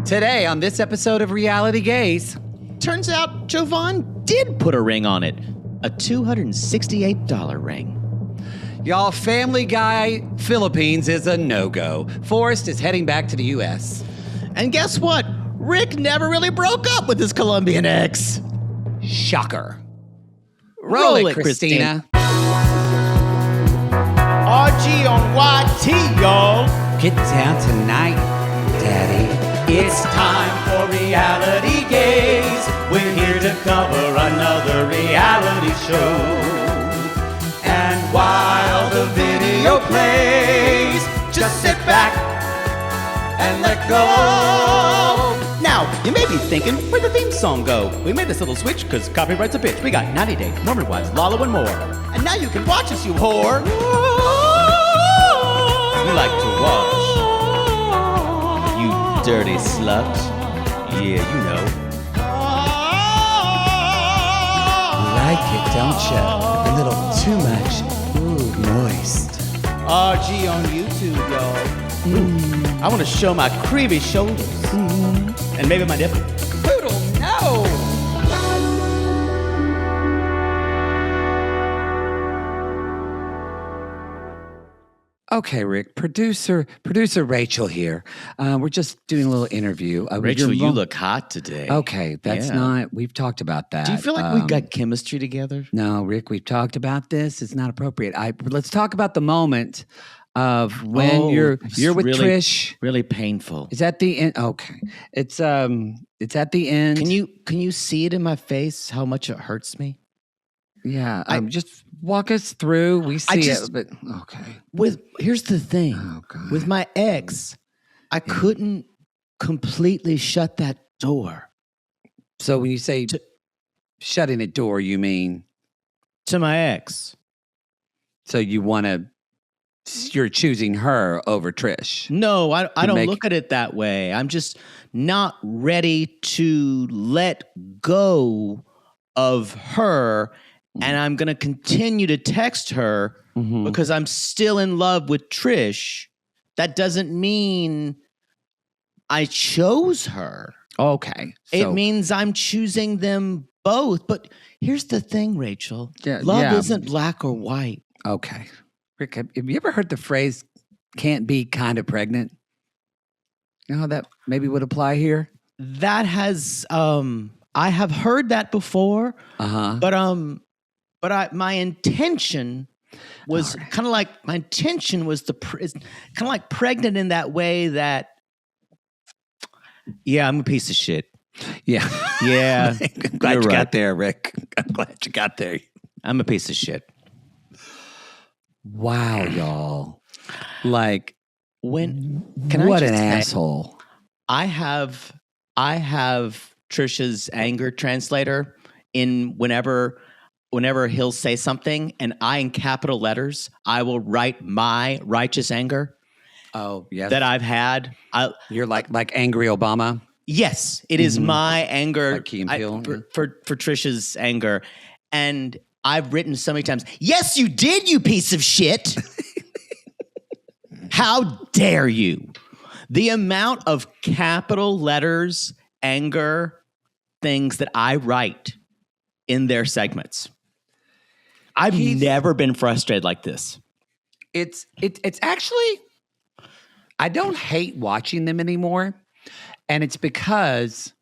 Today on this episode of Reality Gays. Turns out Jovon did put a ring on it. A $268 ring. Y'all, Family Guy Philippines is a no-go. Forrest is heading back to the U.S. And guess what? Rick never really broke up with his Colombian ex. Shocker. Roll it, Christina. RG on YT, y'all. Get down tonight, Daddy. It's time for Reality Gays. We're here to cover another reality show. And while the video plays, just sit back and let go. Now, you may be thinking, where'd the theme song go? We made this little switch because copyright's a bitch. We got 90 Day, Mormon Wives, Lala, and more. And now you can watch us, you whore. You like to watch. You dirty slut. Yeah, you know. Like it, don't you? A little too much. Ooh, moist. RG on YouTube, y'all. I want to show my creamy shoulders. And maybe my nipple. Poodle, no! Okay, Rick, producer Rachel here. We're just doing a little interview. Rachel, you look hot today. Okay, that's not, we've talked about that. Do you feel like we got chemistry together? No, Rick, we've talked about this. It's not appropriate. Let's talk about the moment of when you're with really, Trish. Really painful. Is at the end. Okay. It's at the end. Can you see it in my face how much it hurts me? Yeah, just walk us through. We see it, but okay. Here's the thing. Oh, God. With my ex, I couldn't completely shut that door. So when you say shutting the door, you mean to my ex? So you're choosing her over Trish? No, I don't look at it that way. I'm just not ready to let go of her. And I'm going to continue to text her because I'm still in love with Trish. That doesn't mean I chose her. Okay. It means I'm choosing them both. But here's the thing, Rachel. Love isn't black or white. Okay. Rick, have you ever heard the phrase, can't be kind of pregnant? You know how that maybe would apply here? That has, I have heard that before. But my intention was kind of like kind of like pregnant in that way that, yeah, I'm a piece of shit. Yeah. Yeah. I'm glad you got there, Rick. I'm glad you got there. I'm a piece of shit. Wow, y'all. Like, what an asshole. I have Trisha's anger translator in whenever he'll say something and I, in capital letters, I will write my righteous anger. Oh, yes. That I've had. You're like angry Obama? Yes, it is my anger like Key and Peele, for Trisha's anger. And I've written so many times, yes, you did, you piece of shit. How dare you? The amount of capital letters, anger, things that I write in their segments. I've never been frustrated like this. It's actually, I don't hate watching them anymore. And it's because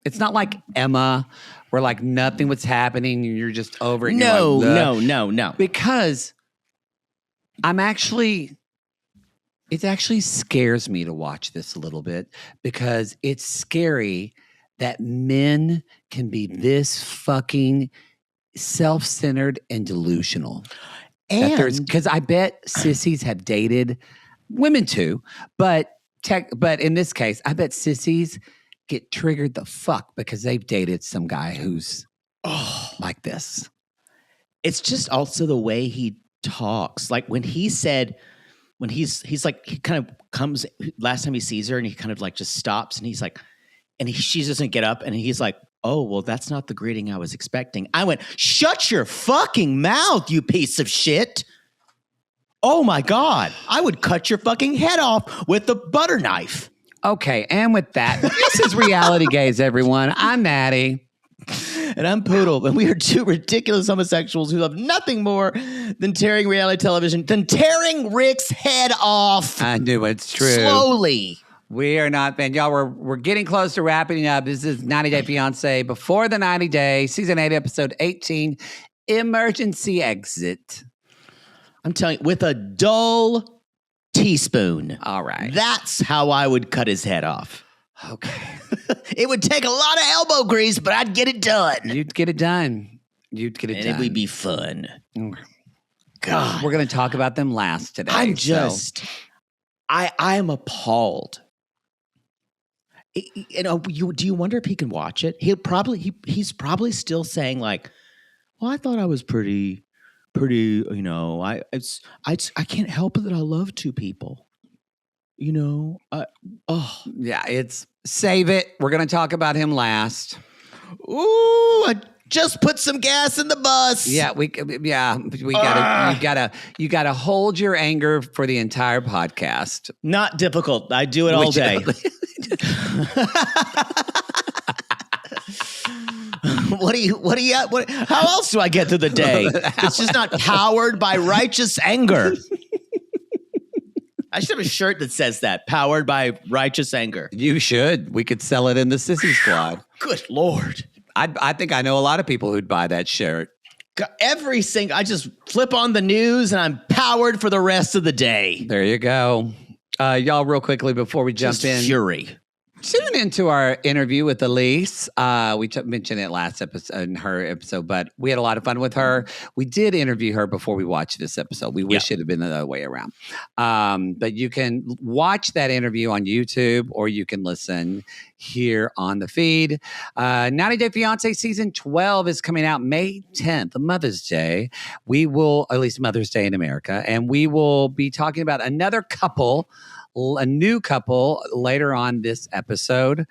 it's not like Emma where like nothing was happening and you're just over it. No. Because it actually scares me to watch this a little bit because it's scary that men can be this fucking self-centered and delusional. And because I bet sissies have dated women too, but in this case, I bet sissies get triggered the fuck because they've dated some guy who's like this. It's just also the way he talks. Like when he's like, he kind of comes last time he sees her and he kind of like just stops and he's like, and she doesn't get up and he's like, oh, well, that's not the greeting I was expecting. I went, shut your fucking mouth, you piece of shit. Oh my God. I would cut your fucking head off with a butter knife. Okay, and with that, this is Reality Gays, everyone. I'm Mattie. And I'm Poodle, and we are two ridiculous homosexuals who love nothing more than tearing reality television, than tearing Rick's head off. I knew it's true. Slowly. We are not, man. Y'all, we're getting close to wrapping up. This is 90 Day Fiance before the 90 Day, season 8, episode 18, Emergency Exit. I'm telling you, with a dull teaspoon. All right. That's how I would cut his head off. Okay. It would take a lot of elbow grease, but I'd get it done. You'd get it done. You'd get it and done. it would be fun. God. We're going to talk about them last today. I'm just, I am appalled. Do you wonder if he can watch it? He's probably still saying like, well, I thought I was pretty, you know, I can't help it that I love two people. You know, yeah, it's save it. We're going to talk about him last. Ooh, I just put some gas in the bus. Yeah, you gotta hold your anger for the entire podcast. Not difficult. I do it all day. How else do I get through the day? It's just not powered by righteous anger. I should have a shirt that says that, powered by righteous anger. You should. We could sell it in the Sissy Squad. Good Lord. I think I know a lot of people who'd buy that shirt. I just flip on the news and I'm powered for the rest of the day. There you go. Y'all, real quickly before we jump in. Fury. Tune into our interview with Elise. We mentioned it last episode, in her episode, but we had a lot of fun with her. We did interview her before we watched this episode. We wish it had been the other way around. But you can watch that interview on YouTube or you can listen here on the feed. 90 Day Fiance season 12 is coming out May 10th, Mother's Day. We will, at least Mother's Day in America, and we will be talking about another couple, a new couple later on this episode.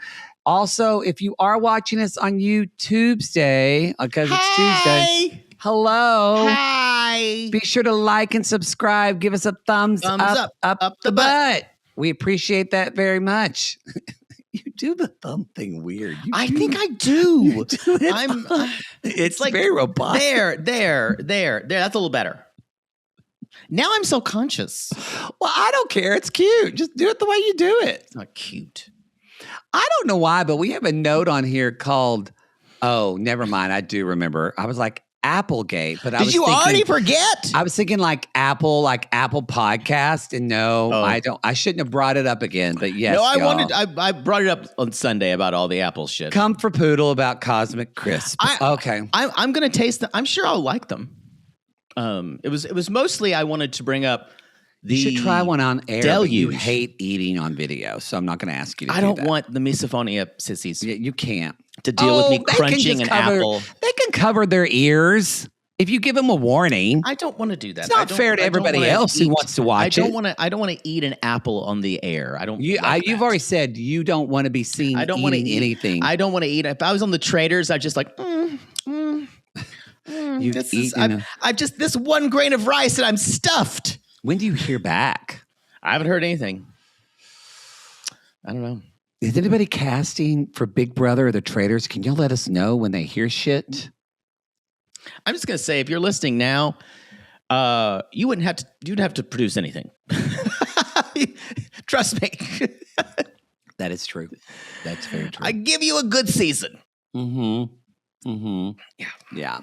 Also, if you are watching us on YouTube Day, because it's Tuesday, hello. Hi. Be sure to like and subscribe. Give us a thumbs up the butt. We appreciate that very much. You do the thumb thing weird. I think I do. It's like very robotic. There. That's a little better. Now I'm so conscious. Well, I don't care. It's cute. Just do it the way you do it. It's not cute. I don't know why, but we have a note on here called, oh, never mind. I do remember. I was like, Applegate. But Did you already forget? I was thinking like Apple Podcast. And no, I don't. I shouldn't have brought it up again. But yes, no, I brought it up on Sunday about all the Apple shit. Come for Poodle about Cosmic Crisp. Okay. I'm going to taste them. I'm sure I'll like them. It was mostly I wanted to bring up the You should try one on air. deluge. You hate eating on video, so I'm not going to ask you to I don't want the misophonia sissies You can't. to deal with me crunching an apple. They can cover their ears if you give them a warning. I don't want to do that. It's not fair to everybody else who wants to watch it. I don't want to eat an apple on the air. I don't. You've already said you don't want to be seen eating anything. I don't want to eat. If I was on the Traders, I'd just like. I've just this one grain of rice and I'm stuffed. When do you hear back? I haven't heard anything. I don't know. Is anybody casting for Big Brother or the Traders? Can you let us know when they hear shit? I'm just gonna say, if you're listening now, you'd have to produce anything. Trust me. That is true. That's very true. I give you a good season. Yeah.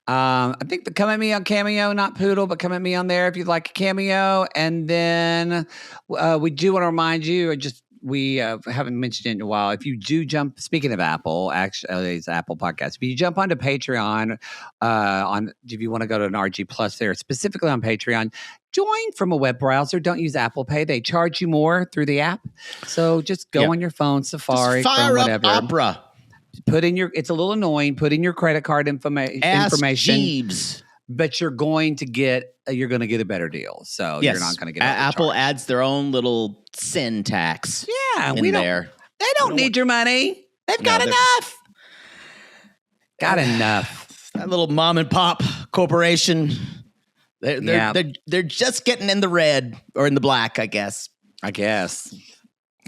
I think come at me on Cameo, not Poodle, but come at me on there if you'd like a cameo. And then we do want to remind you, we haven't mentioned it in a while. If you do jump, speaking of Apple, actually it's Apple Podcast. If you jump onto Patreon, if you want to go to an RG Plus there, specifically on Patreon, join from a web browser. Don't use Apple Pay. They charge you more through the app. So just go on your phone, Safari, just fire whatever. up Opera. Put in it's a little annoying. Put in your credit card information. Jeeves. But you're going to get a better deal. So you're not going to get Apple adds their own little sin tax. Yeah, in there. They don't need your money. They've got enough. Got enough. That little mom and pop corporation. They're just getting in the red or in the black, I guess.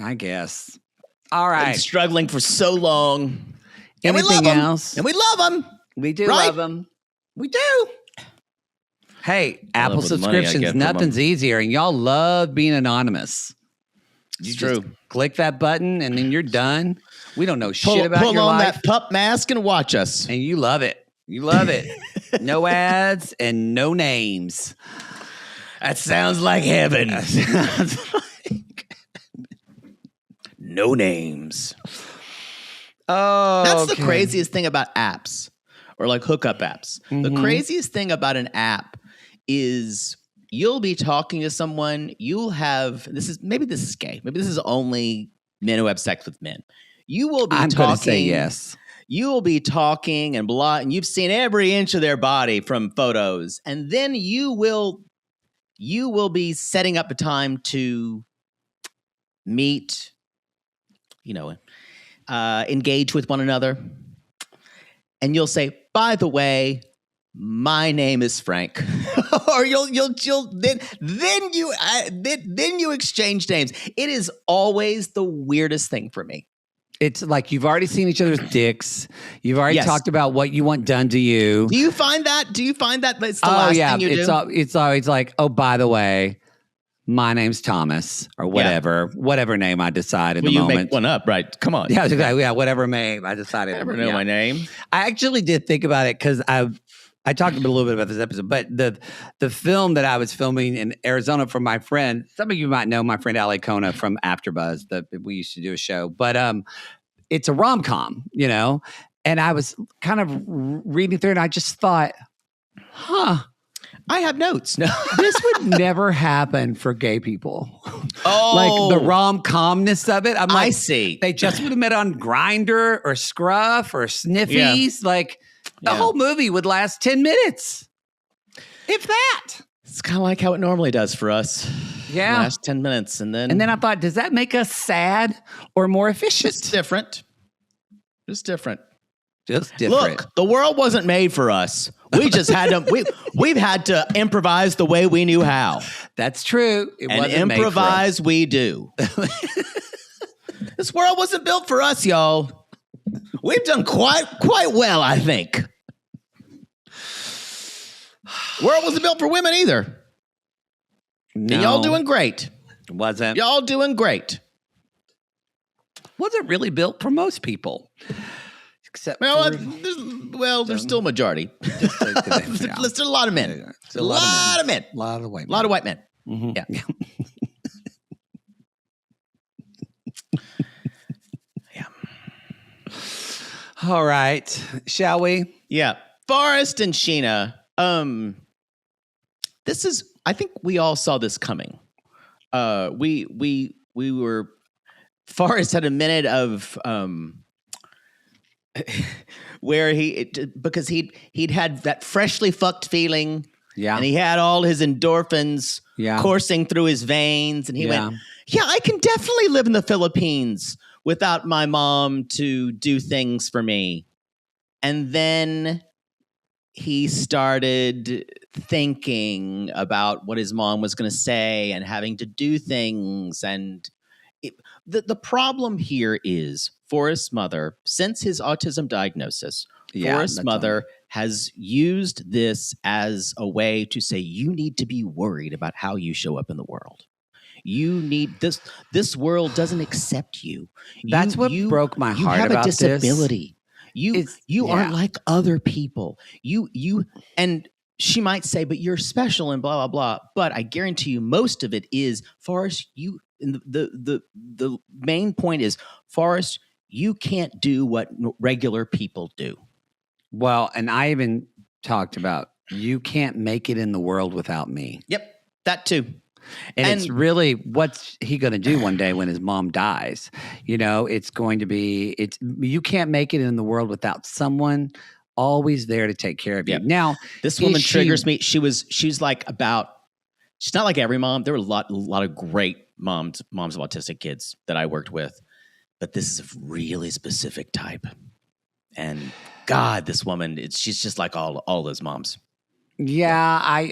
I guess. All Been right. struggling for so long. And Anything we love else? them. And we love them. We do Right? love them. We do. Hey, I Apple love the money I get subscriptions, from nothing's them. easier, and y'all love being anonymous. It's You true. just click that button, and then you're done. We don't know shit about Pull your on life, that pup mask and watch us. and you love it. You love it. No ads and no names. That sounds like heaven. No names. Oh, That's the craziest thing about apps or like hookup apps. The craziest thing about an app is you'll be talking to someone, this is gay. Maybe this is only men who have sex with men. You will be I'm talking. going to say yes. You will be talking and blah, and you've seen every inch of their body from photos. And then you will be setting up a time to meet, engage with one another. And you'll say, by the way, my name is Frank. Or then you exchange names. It is always the weirdest thing for me. It's like you've already seen each other's dicks. You've already Yes. talked about what you want done to you. Do you find that it's the last thing you do? It's always like, oh, by the way, my name's Thomas or whatever name I decide in the you moment. make one up, right? Come on. Yeah, exactly. Yeah, whatever name I decided. I never know my name. I actually did think about it because I talked a little bit about this episode, but the film that I was filming in Arizona for my friend, some of you might know my friend Ali Kona from AfterBuzz, that we used to do a show, but it's a rom-com, and I was kind of reading through it and I just thought, I have notes. No. this would never happen for gay people. Oh. Like the rom-comness of it. I'm like, I see. They just would have met on Grindr or Scruff or Sniffies. Like the whole movie would last 10 minutes. If that. It's kind of like how it normally does for us. Yeah. Last 10 minutes. And then I thought, does that make us sad or more efficient? It's different. Just different. Just different. Look, the world wasn't made for us. We just had to. We've had to improvise the way we knew how. That's true. It And wasn't made for us. improvise we do. This world wasn't built for us, y'all. We've done quite well, I think. World wasn't built for women either. No, And y'all doing great. wasn't. Y'all doing great. Wasn't really built for most people. Except Well, for there's still a majority. There's still a lot of men. a lot of men. A lot of white A lot of white men. Mhm. Yeah. All right. Shall we? Yeah. Forrest and Sheena. I think we all saw this coming. We were, Forrest had a minute of, where because he'd had that freshly fucked feeling. Yeah. And he had all his endorphins Yeah. coursing through his veins. And he Yeah. went, yeah, I can definitely live in the Philippines without my mom to do things for me. And then he started thinking about what his mom was going to say and having to do things. And the problem here is Forrest's mother, since his autism diagnosis, Forrest's mother has used this as a way to say, you need to be worried about how you show up in the world. You need this world doesn't accept you. That's what broke my heart about about this. You have a disability. You aren't like other people. And she might say, but you're special and blah, blah, blah. But I guarantee you most of it is, Forrest, the main point is, Forrest, you can't do what regular people do. Well, and I even talked about you can't make it in the world without me. Yep, that too. And it's really, what's he going to do one day when his mom dies? It's going to be, you can't make it in the world without someone always there to take care of you. Yep. Now, this woman triggers me. She's like she's not like every mom. There were a lot of great moms of autistic kids that I worked with, but this is a really specific type. And God, this woman, she's just like all those moms. Yeah,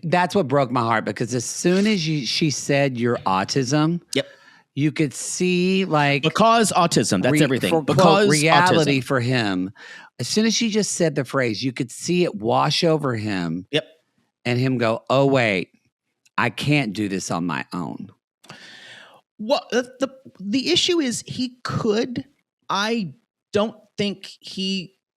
that's what broke my heart, because as soon as she said your autism, yep, You could see like because autism. That's everything. For, because quote, reality autism. for him. As soon as she just said the phrase, you could see it wash over him. Yep. And him go, oh wait, I can't do this on my own. Well, the issue is he could. I don't think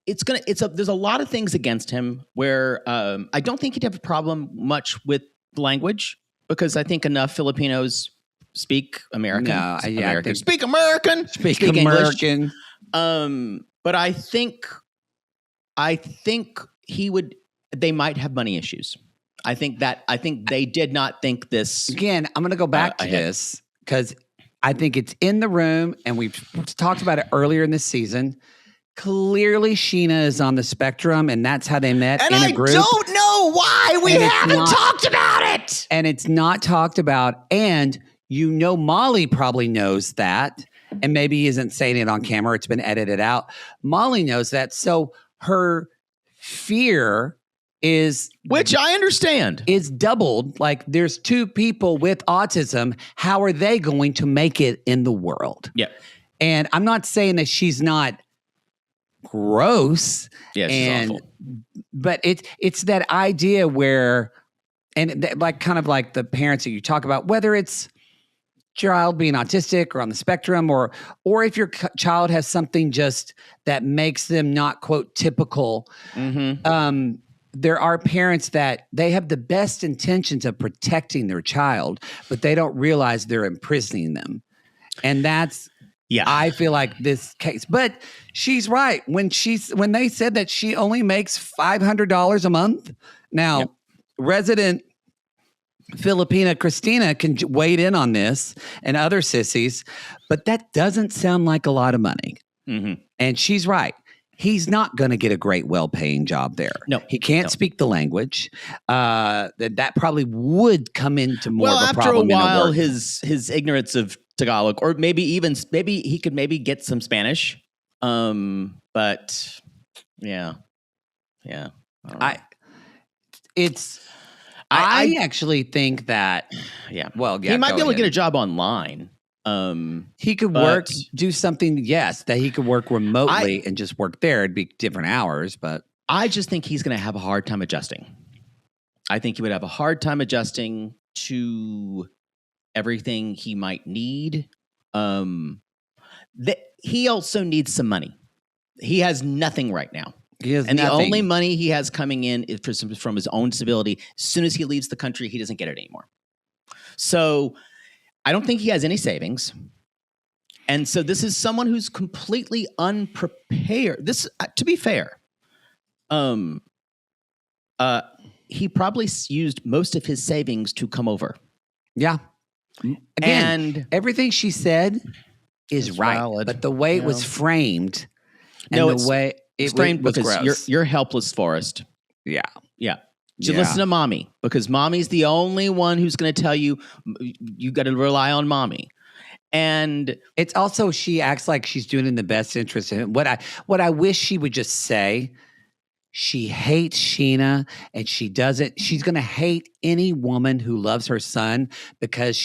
there's a lot of things against him where I don't think he'd have a problem much with language because I think enough Filipinos speak American. No, yeah, speak American. Speak American. English. But I think he would. They might have money issues. I think they did not think this. Again, I'm going to go back to this because I think it's in the room, and we've talked about it earlier in this season. Clearly, Sheena is on the spectrum, and that's how they met and in a group. I don't know why we haven't talked about it. And it's not talked about. And Molly probably knows that, and maybe he isn't saying it on camera. It's been edited out. Molly knows that. So her fear is, which I understand, is doubled. Like there's two people with autism. How are they going to make it in the world? Yeah. And I'm not saying that she's not gross. Yeah, she's awful. But it's that idea where, like kind of like the parents that you talk about, whether it's child being autistic or on the spectrum, or if your child has something just that makes them not quote typical. Mm-hmm. There are parents that they have the best intentions of protecting their child, but they don't realize they're imprisoning them. And that's, I feel like this case, but she's right. When they said that she only makes $500 a month. Now, resident Filipina Christina can wade in on this and other sissies, but that doesn't sound like a lot of money. Mm-hmm. And she's right. He's not going to get a great, well-paying job there. No, he can't speak the language. That probably would come into more of a problem. After a while, his ignorance of Tagalog, or maybe he could get some Spanish. But yeah. I actually think that. Yeah. Well, yeah. He might be able to get a job online. He could do something, that he could work remotely and just work there. It'd be different hours, but I just think he's going to have a hard time adjusting. I think he would have a hard time adjusting to everything he might need. He also needs some money. He has nothing right now. The only money he has coming in is from his own disability. As soon as he leaves the country, he doesn't get it anymore. So I don't think he has any savings. And so this is someone who's completely unprepared. This, to be fair, he probably used most of his savings to come over. Yeah. Again, everything she said is right, valid. But the way it was framed, the way it framed was because gross. You're helpless, Forrest. Yeah. You listen to mommy, because mommy's the only one who's going to tell you got to rely on mommy. And it's also, she acts like she's doing in the best interest of him. What I wish she would just say, she hates Sheena, and she's going to hate any woman who loves her son, because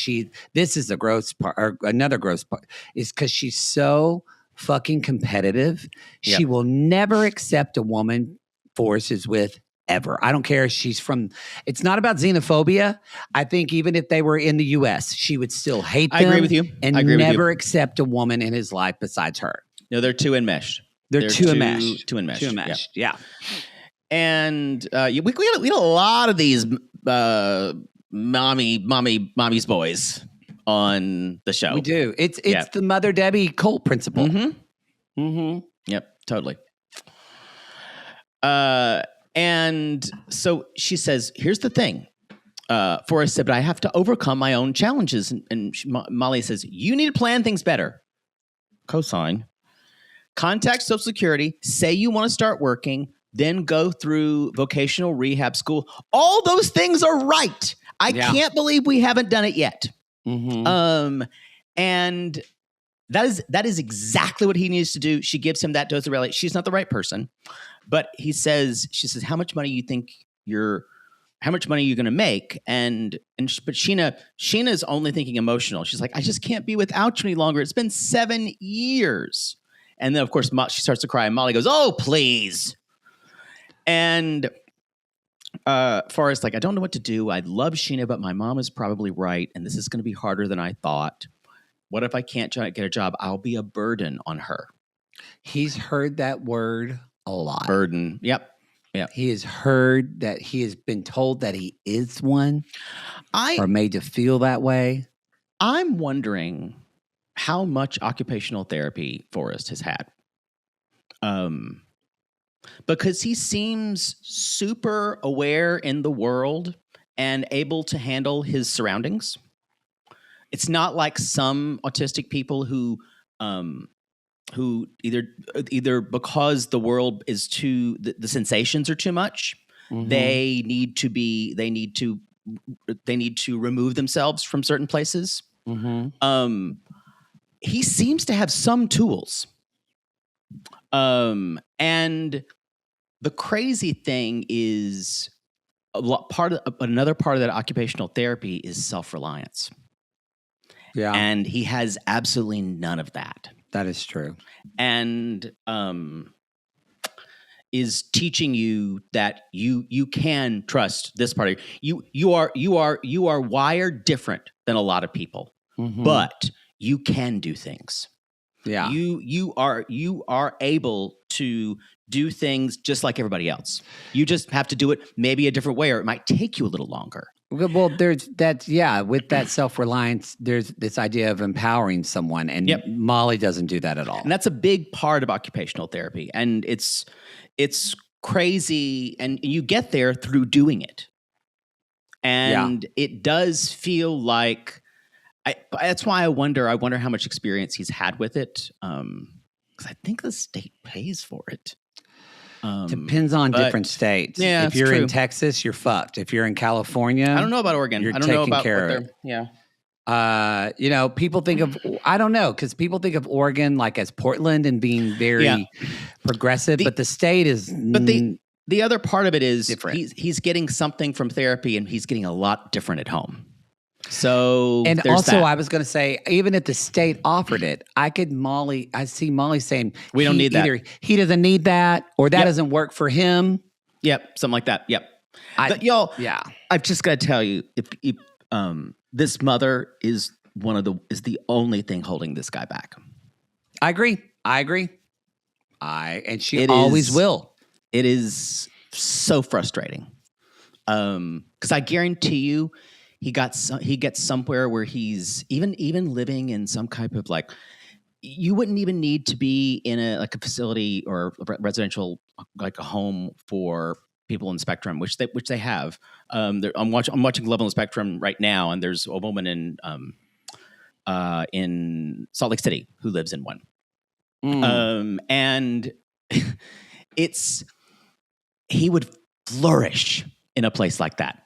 this is the gross part, or another gross part, is because she's so fucking competitive. She will never accept a woman Forrest is with, ever. I don't care if she's from, it's not about xenophobia. I think even if they were in the US, she would still hate them. I agree with you. And never accept a woman in his life besides her. No, they're too enmeshed. They're too enmeshed. Too enmeshed. Yeah. And we had a lot of these mommy's boys on the show. We do. It's the Mother Debbie cult principle. Mm-hmm. Mm-hmm. Yep, totally. And so she says, here's the thing. Forrest said, but I have to overcome my own challenges. And Molly says, you need to plan things better. Cosign. Contact Social Security. Say you want to start working. Then go through vocational rehab school. All those things are right. I can't believe we haven't done it yet. Mm-hmm. And that is exactly what he needs to do. She gives him that dose of reality. She's not the right person. But she says, how much money you think your how much money are you going to make? But Sheena's only thinking emotional. She's like, I just can't be without you any longer. It's been 7 years. And then, of course, she starts to cry. And Molly goes, oh, please. And Forrest, like, I don't know what to do. I love Sheena, but my mom is probably right. And this is going to be harder than I thought. What if I can't get a job? I'll be a burden on her. He's heard that word a lot. Burden. Yep. He has heard that he has been told that he is one or made to feel that way. I'm wondering how much occupational therapy Forrest has had. Because he seems super aware in the world and able to handle his surroundings. It's not like some autistic people who either because the world is the sensations are too much, they need to remove themselves from certain places. He seems to have some tools. And the crazy thing is another part of that occupational therapy is self-reliance. Yeah. And he has absolutely none of that. That is true. And is teaching you that you can trust this part of you. You are wired different than a lot of people, but you can do things. Yeah. You are able to do things just like everybody else. You just have to do it maybe a different way, or it might take you a little longer. Well, there's that, with that self-reliance, there's this idea of empowering someone, and Molly doesn't do that at all. And that's a big part of occupational therapy, and it's crazy, and you get there through doing it. And it does feel like, that's why I wonder how much experience he's had with it, because I think the state pays for it. Depends on different states. Yeah, if you're true. in Texas, you're fucked. If you're in California, I don't know about Oregon. You're I don't know taking about care what of it. Yeah. People think of, I don't know, because people think of Oregon like as Portland and being very progressive, but the state is. But the other part of it is different. He's getting something from therapy, and he's getting a lot different at home. So, and there's also, that. I was going to say, even if the state offered it, I see Molly saying, we don't need that. Either he doesn't need that, or that doesn't work for him. Yep, something like that. Yep. But y'all, I've just got to tell you, if this mother is the only thing holding this guy back. I agree. And she always will. It is so frustrating. Because I guarantee you, he gets somewhere where he's even living in some type of like, you wouldn't even need to be in a facility or a residential, like a home for people on the spectrum, which they have. I'm watching Love on the Spectrum right now, and there's a woman in Salt Lake City who lives in one. And he would flourish in a place like that.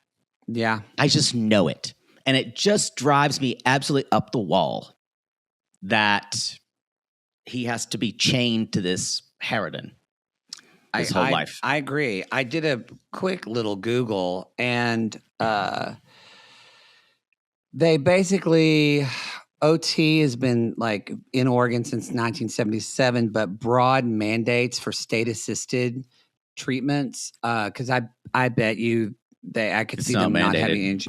Yeah. I just know it. And it just drives me absolutely up the wall that he has to be chained to this harridan his whole life. I agree. I did a quick little Google, and they basically, OT has been like in Oregon since 1977, but broad mandates for state-assisted treatments. Because I bet you I could see them not having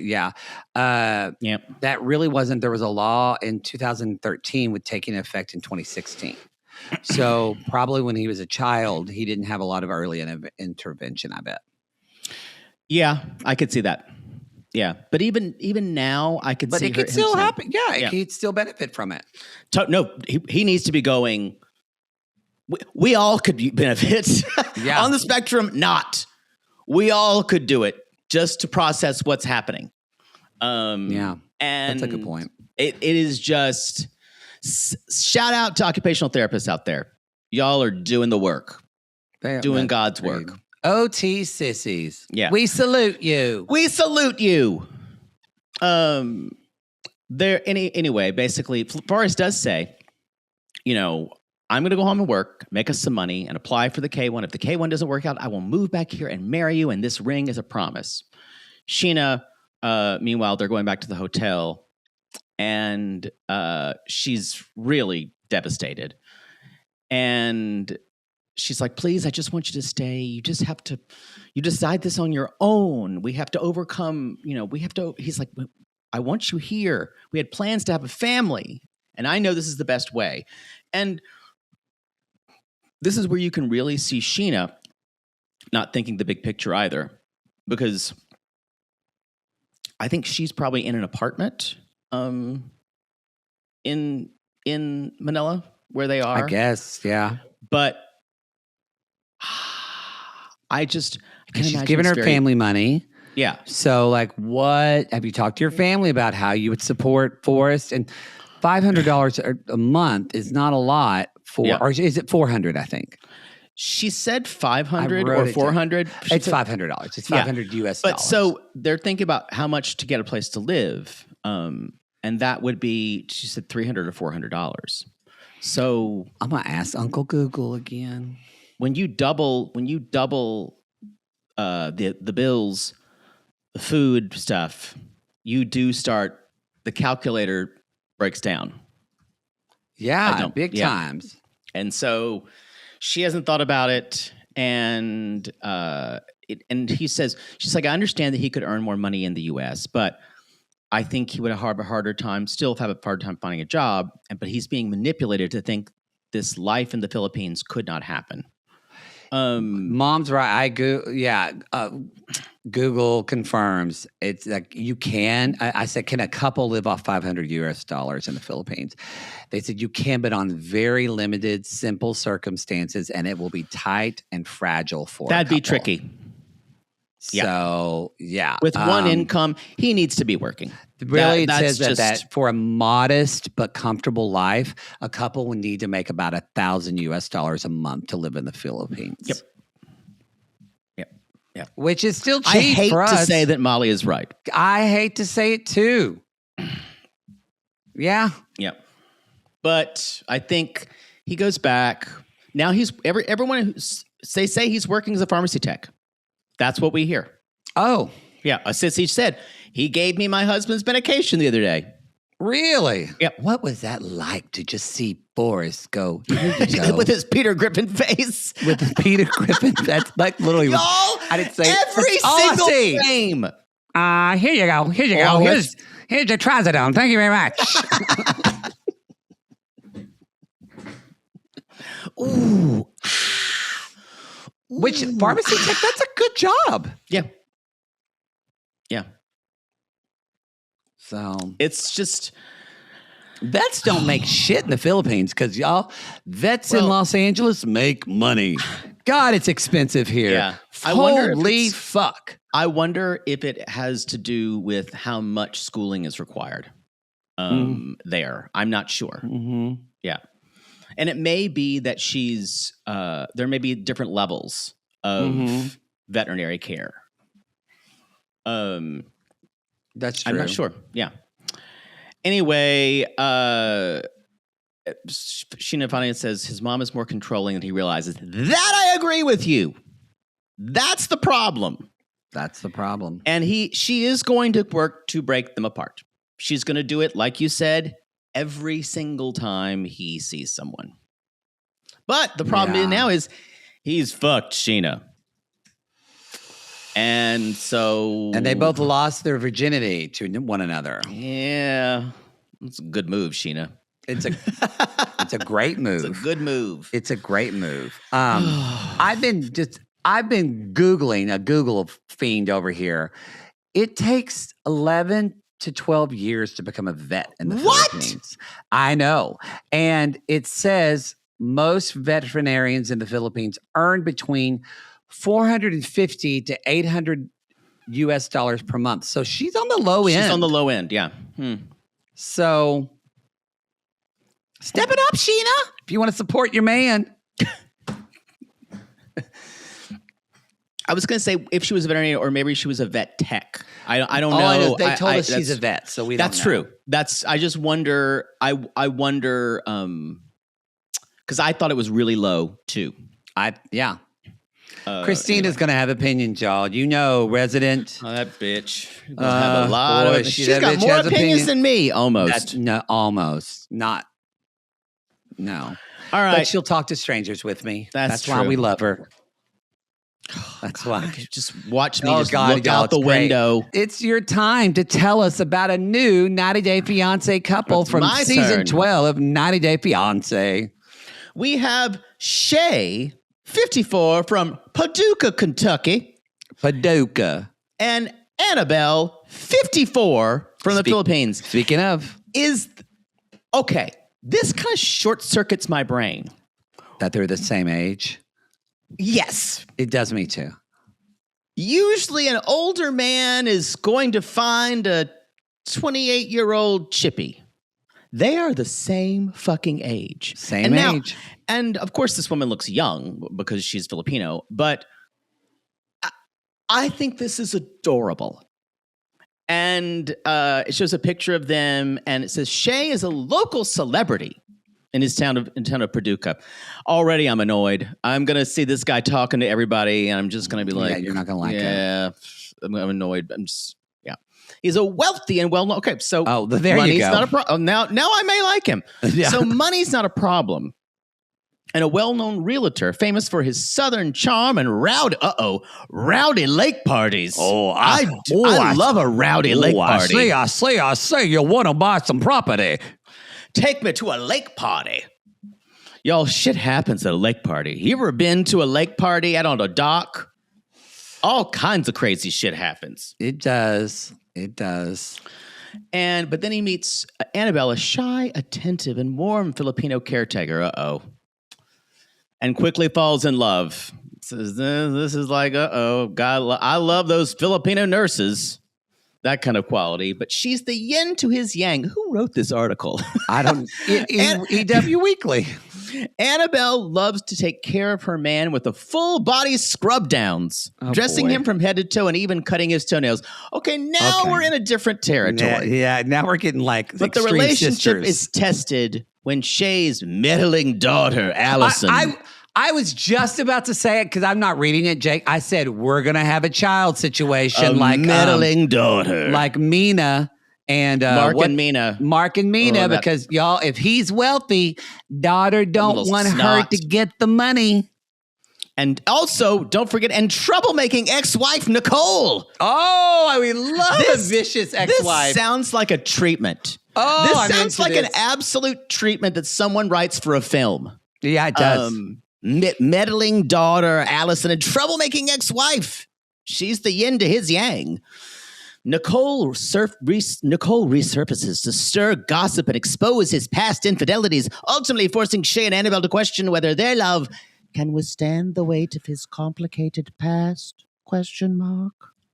that really wasn't. There was a law in 2013 with taking effect in 2016. So probably when he was a child, he didn't have a lot of early intervention, I bet. Yeah, I could see that. Yeah, but even now, I could see. But it could still happen. Yeah, he'd still benefit from it. No, he needs to be going. We all could benefit on the spectrum. Not we all could do it just to process what's happening. And that's a good point. It is just shout out to occupational therapists out there. Y'all are doing the work, doing God's work. OT sissies. Yeah. We salute you. We salute you. Anyway, basically, Forrest does say, I'm going to go home and work, make us some money, and apply for the K1. If the K1 doesn't work out, I will move back here and marry you, and this ring is a promise. Sheena, meanwhile, they're going back to the hotel, and she's really devastated. And she's like, please, I just want you to stay. You decide this on your own. We have to overcome, he's like, I want you here. We had plans to have a family, and I know this is the best way. And this is where you can really see Sheena not thinking the big picture either, because I think she's probably in an apartment in Manila where they are. I guess, yeah. But I can she's imagine giving her family money. Yeah. So, like, what have you talked to your family about how you would support Forrest? And $500 a month is not a lot for, or is it $400? I think she said 500 or 400. It's $500. It's 500 US dollars. But so they're thinking about how much to get a place to live, and that would be, she said, $300 or $400. So I'm gonna ask Uncle Google again. When you double the bills, the food stuff, you do start, the calculator breaks down. Yeah, big times. And so she hasn't thought about it, and and he says, she's like, I understand that he could earn more money in the U.S., but I think he would have a harder time finding a job, but he's being manipulated to think this life in the Philippines could not happen. Mom's right. Google confirms it's like you can. I said, can a couple live off $500 US in the Philippines? They said you can, but on very limited, simple circumstances, and it will be tight and fragile for. That'd be tricky. So with one income, he needs to be working. Really, it says that for a modest but comfortable life, a couple would need to make about $1,000 US a month to live in the Philippines. Yep. Which is still cheap. I hate for us. to say that Molly is right. I hate to say it too. Yeah. Yep. But I think he goes back. Now everyone they say he's working as a pharmacy tech. That's what we hear. Oh. Yeah. A sissy said, he gave me my husband's medication the other day. Really? Yep. What was that like to just see Forrest go, here you go. With his Peter Griffin face? With his Peter Griffin. That's like literally. Y'all, I didn't say every single frame. Here you go. Here you go. Here's your trazodone. Thank you very much. Ooh. Which pharmacy tech, that's a good job. Yeah. So it's just, vets don't make shit in the Philippines because y'all vets in Los Angeles make money. God, it's expensive here. Yeah. Holy fuck. I wonder if it has to do with how much schooling is required there. I'm not sure. Mm-hmm. Yeah. And it may be that there may be different levels of veterinary care. That's true. I'm not sure. Yeah. Anyway, Sheena finally says his mom is more controlling than he realizes. That I agree with you. That's the problem. That's the problem. And she is going to work to break them apart. She's going to do it, like you said, every single time he sees someone. But the problem now is he's fucked Sheena. And they both lost their virginity to one another. Yeah. It's a good move, Sheena. It's a great move. It's a good move. It's a great move. I've been Googling, a Google fiend over here. It takes 11 to 12 years to become a vet in the Philippines. I know. And it says most veterinarians in the Philippines earn between $450 to $800 US per month. So she's on the low end. She's on the low end, yeah. So step it up, Sheena, if you want to support your man. I was going to say if she was a veterinarian or maybe she was a vet tech. I don't know. They told us she's a vet, so we don't know. That's true. I just wonder, I wonder, because I thought it was really low too. Yeah. Christina's going to have opinions, y'all. You know, resident. Oh, that bitch. Gonna have a lot boy, of. She's got bitch more has opinions than me. Almost. No, almost. Not. No. All right. But she'll talk to strangers with me. That's why true. we love her. That's why. Just watch me look y'all, out the it's great. window. It's your time to tell us about a new 90 Day Fiance couple It's from my season turn. 12 of 90 Day Fiance. We have Shay, 54, from Paducah, Kentucky, Paducah. and Annabelle, 54, from the Philippines. Speaking of. Okay, this kind of short circuits my brain. That they're the same age. Yes. It does me too. Usually an older man is going to find a 28-year-old chippy. They are the same fucking age. Same age. And of course, this woman looks young because she's Filipino, but I think this is adorable. And it shows a picture of them, and it says Shay is a local celebrity in his town of Paducah. Already, I'm annoyed. I'm gonna see this guy talking to everybody, and I'm just gonna be like, yeah, you're not gonna like it. Yeah, I'm annoyed. I'm just, yeah. He's a wealthy and well-known. Okay, so there money's you go. not a problem. Now I may like him. Yeah. So money's not a problem. And a well-known realtor, famous for his southern charm and rowdy lake parties. I love a rowdy lake party. I say, you want to buy some property. Take me to a lake party. Y'all, shit happens at a lake party. You ever been to a lake party out on a dock? All kinds of crazy shit happens. It does. It does. But then he meets Annabelle, a shy, attentive, and warm Filipino caretaker. And quickly falls in love. Says, this is like, God, I love those Filipino nurses. That kind of quality. But she's the yin to his yang. Who wrote this article? I don't. EW Weekly. Annabelle loves to take care of her man with the full body scrub downs, dressing him from head to toe and even cutting his toenails. Okay, now we're in a different territory. Now we're getting like but the relationship is tested when Shay's meddling daughter, Allison. I was just about to say it because I'm not reading it, Jake. I said we're gonna have a child situation, like meddling daughter, like Mina and Mark and Mina. Mark and Mina, because y'all, if he's wealthy, daughter don't want her to get the money. And also, don't forget, and troublemaking ex-wife Nicole. Oh, we love a vicious ex-wife. This sounds like a treatment. Oh, this sounds like an absolute treatment that someone writes for a film. Yeah, it does. Meddling daughter, Allison, and troublemaking ex-wife. She's the yin to his yang. Nicole resurfaces to stir gossip and expose his past infidelities, ultimately forcing Shay and Annabelle to question whether their love can withstand the weight of his complicated past? ?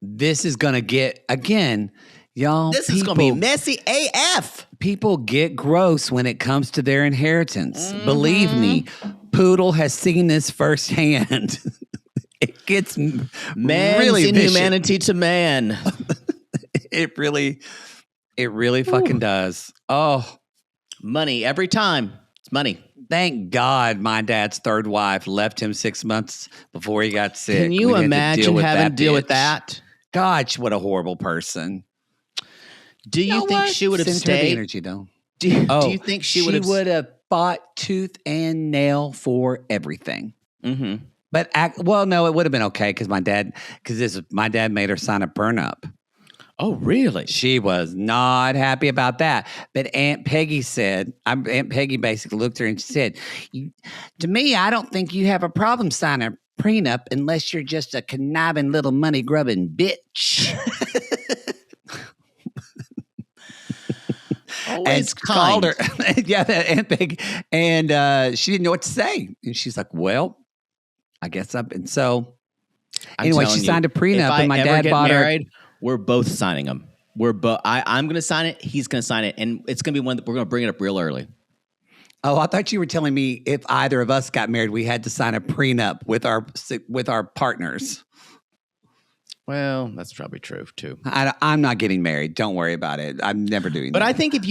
This is going to get, again, y'all. This is going to be messy AF. People get gross when it comes to their inheritance. Mm-hmm. Believe me, Poodle has seen this firsthand. It gets man's really inhumanity to man. It really fucking does. Oh, money every time. It's money. Thank God my dad's third wife left him 6 months before he got sick. Can you imagine having to deal with that? God, what a horrible person. Do you think she would have stayed? The energy, though. Do you think she would have fought tooth and nail for everything? Mm-hmm. But no, it would have been okay because my dad made her sign a prenup. Oh, really? She was not happy about that. But Aunt Peggy basically looked at her and said, to me, I don't think you have a problem signing a prenup unless you're just a conniving little money grubbing bitch. Always called her. Yeah, Aunt Peggy. And she didn't know what to say. And she's like, well, I guess and so anyway, she signed a prenup and my dad bought her. We're both signing them. I'm going to sign it. He's going to sign it. And it's going to be one that we're going to bring it up real early. Oh, I thought you were telling me if either of us got married, we had to sign a prenup with our partners. Well, that's probably true too. I'm not getting married. Don't worry about it. I'm never doing that. But I think it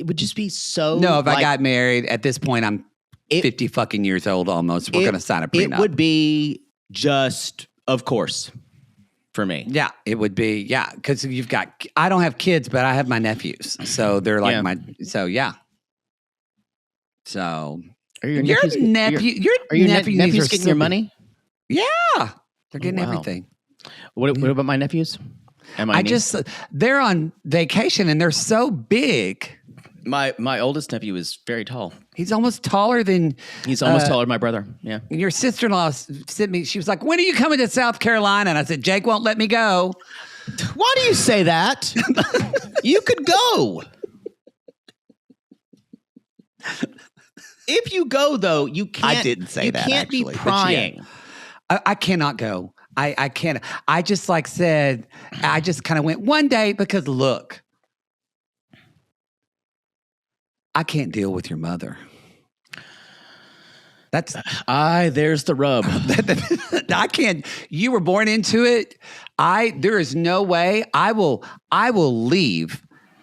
would just be so. No, if I got married at this point, I'm 50 fucking years old almost. We're going to sign a prenup. It would be just, of course, for me. Yeah, it would be. Yeah, because I don't have kids, but I have my nephews. So they're like yeah. So Are your your nephews getting your money? Yeah, they're getting everything. What about my nephews? They're on vacation and they're so big. My oldest nephew is very tall. He's almost taller than... He's almost taller than my brother, yeah. And your sister-in-law sent me... She was like, when are you coming to South Carolina? And I said, Jake won't let me go. Why do you say that? You could go. If you go, though, you can't... I didn't say that, You can't be prying. I cannot go. I can't. I just said... I just kind of went one day because, look... I can't deal with your mother. There's the rub. I can't. You were born into it. There is no way I will leave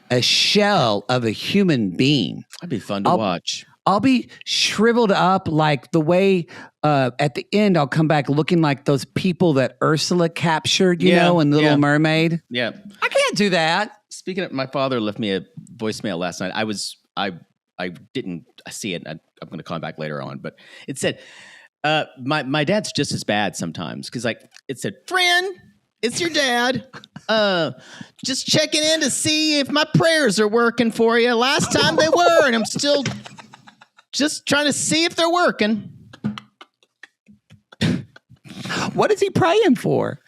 a shell of a human being. That'd be fun to watch. I'll be shriveled up like the way at the end I'll come back looking like those people that Ursula captured, you know, in The Little Mermaid. Yeah. I can't do that. Speaking of, my father left me a voicemail last night. I didn't see it. I'm going to call him back later on, but it said, my dad's just as bad sometimes. Cause it said, friend, it's your dad. Just checking in to see if my prayers are working for you. Last time they were, and I'm still just trying to see if they're working. What is he praying for?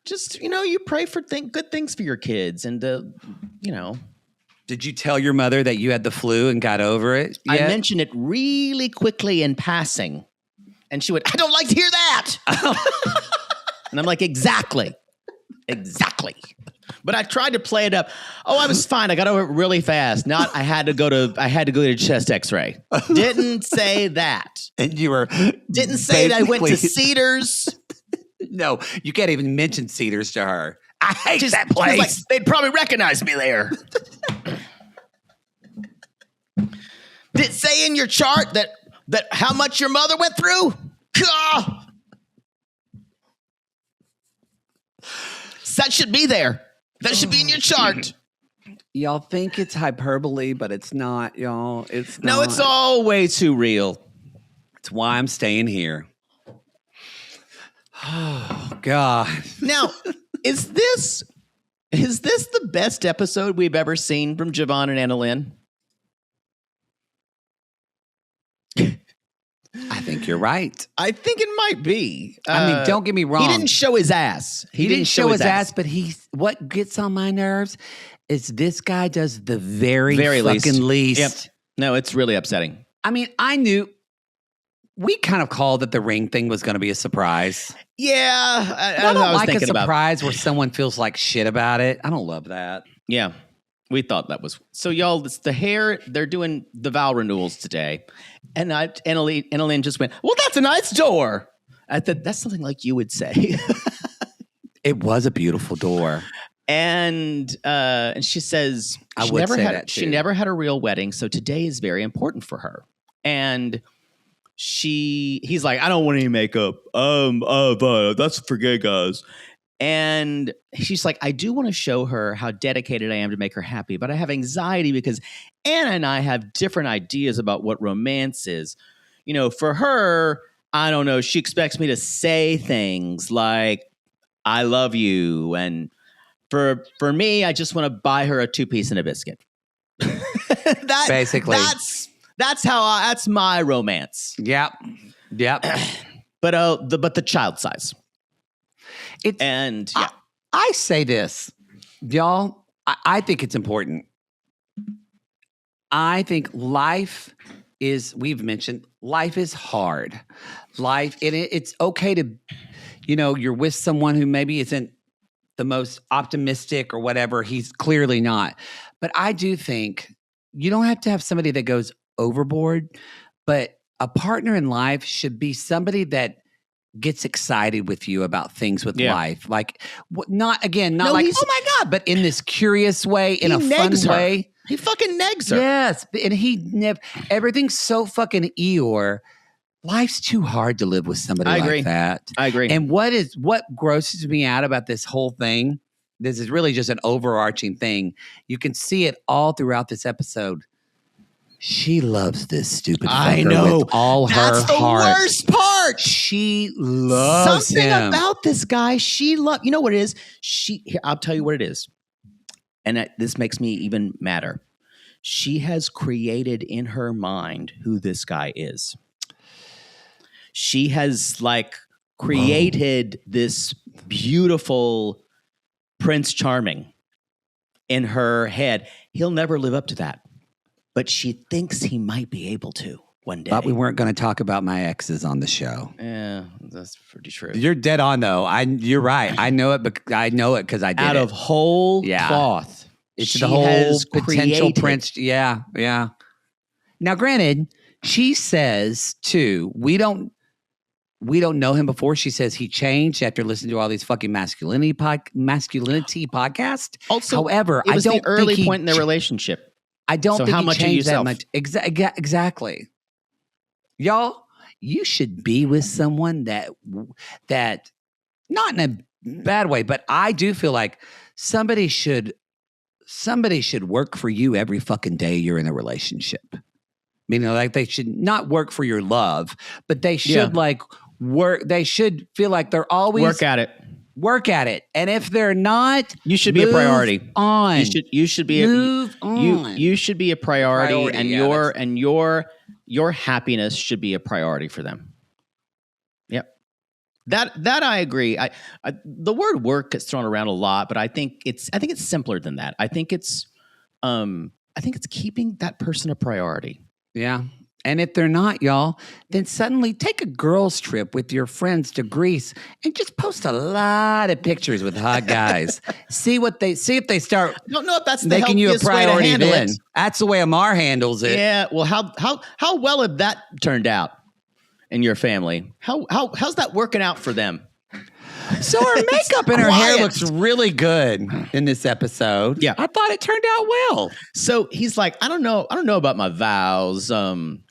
Just, you pray for good things for your kids and, Did you tell your mother that you had the flu and got over it yet? I mentioned it really quickly in passing. And she went, I don't like to hear that. And I'm like, exactly. But I tried to play it up. Oh, I was fine. I got over it really fast. Not I had to go to a chest x-ray. Didn't say that. And you were didn't say that I went to Cedars. No, you can't even mention Cedars to her. I hate that place. Like, they'd probably recognize me there. Did it say in your chart that how much your mother went through? That should be there. That should be in your chart. Y'all think it's hyperbole, but it's not, y'all. It's not. No, it's all way too real. It's why I'm staying here. Oh, God. Now, is this the best episode we've ever seen from Jovon and Annalyn? I think you're right. I think it might be. I mean, don't get me wrong. He didn't show his ass. He didn't show his ass, but what gets on my nerves is this guy does the very fucking least. Yep. No, it's really upsetting. I mean, I knew we kind of called that the ring thing was going to be a surprise. Yeah. I don't like a surprise where someone feels like shit about it. I don't love that. Yeah. We thought that was... So, y'all, it's the hair. They're doing the vow renewals today. And Annalyn just went, well, that's a nice door. I thought, that's something like you would say. It was a beautiful door. And she says... She never had a real wedding, so today is very important for her. And... he's like, I don't want any makeup. That's for gay guys. And she's like, I do want to show her how dedicated I am to make her happy, but I have anxiety because Anna and I have different ideas about what romance is. For her, I don't know, she expects me to say things like, I love you. And for me, I just want to buy her a 2-piece and a biscuit. Basically. That's my romance. Yep. But the child size. I say this, y'all. I think it's important. I think life is. We've mentioned life is hard. It's okay to, you're with someone who maybe isn't the most optimistic or whatever. He's clearly not. But I do think you don't have to have somebody that goes overboard, but a partner in life should be somebody that gets excited with you about things with life. Like, not like, oh my God, but in this curious way, in a fun way. He fucking negs her. Yes, and he never. Everything's so fucking Eeyore. Life's too hard to live with somebody like that. I agree. And what grosses me out about this whole thing? This is really just an overarching thing. You can see it all throughout this episode. She loves this stupid fucker with all her heart. That's the worst part. She loves something him. about this guy. She loves. You know what it is? I'll tell you what it is. And this makes me even madder. She has created in her mind who this guy is. She has created this beautiful Prince Charming in her head. He'll never live up to that. But she thinks he might be able to one day. But we weren't going to talk about my exes on the show. Yeah, that's pretty true. You're dead on, though. You're right. I know it because I did Out of whole cloth. It's the whole potential prince. Yeah. Now, granted, she says, too, we don't know him before. She says he changed after listening to all these fucking masculinity podcasts. Also, however, it was the early point in their relationship. I don't think how he much changed of that much. Exactly. Y'all, you should be with someone that not in a bad way, but I do feel like somebody should work for you every fucking day you're in a relationship. Meaning they should not work for your love, but they should work. They should feel like they're always work at it. And if they're not, you should be a priority. You should be a priority, and your happiness should be a priority for them. Yep. That I agree. The word work gets thrown around a lot, but I think it's simpler than that. I think it's keeping that person a priority. Yeah. And if they're not, y'all, then suddenly take a girls' trip with your friends to Greece and just post a lot of pictures with hot guys. see if they start. I don't know if that's making you a priority. Then that's the way Amar handles it. Yeah. Well, how well have that turned out in your family? How's that working out for them? So her makeup and her hair looks really good in this episode. Yeah. I thought it turned out well. So he's like, I don't know about my vows. And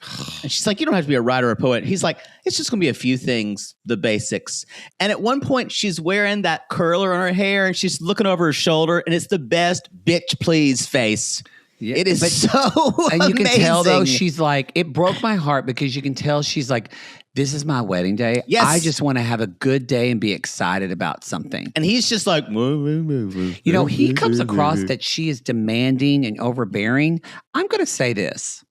she's like, you don't have to be a writer or a poet. He's like, it's just going to be a few things, the basics. And at one point she's wearing that curler on her hair and she's looking over her shoulder and it's the best bitch please face. Yeah, it is so and you can tell though, she's like, it broke my heart because you can tell she's like, this is my wedding day. Yes. I just want to have a good day and be excited about something. And he's just like, he comes across that she is demanding and overbearing. I'm going to say this.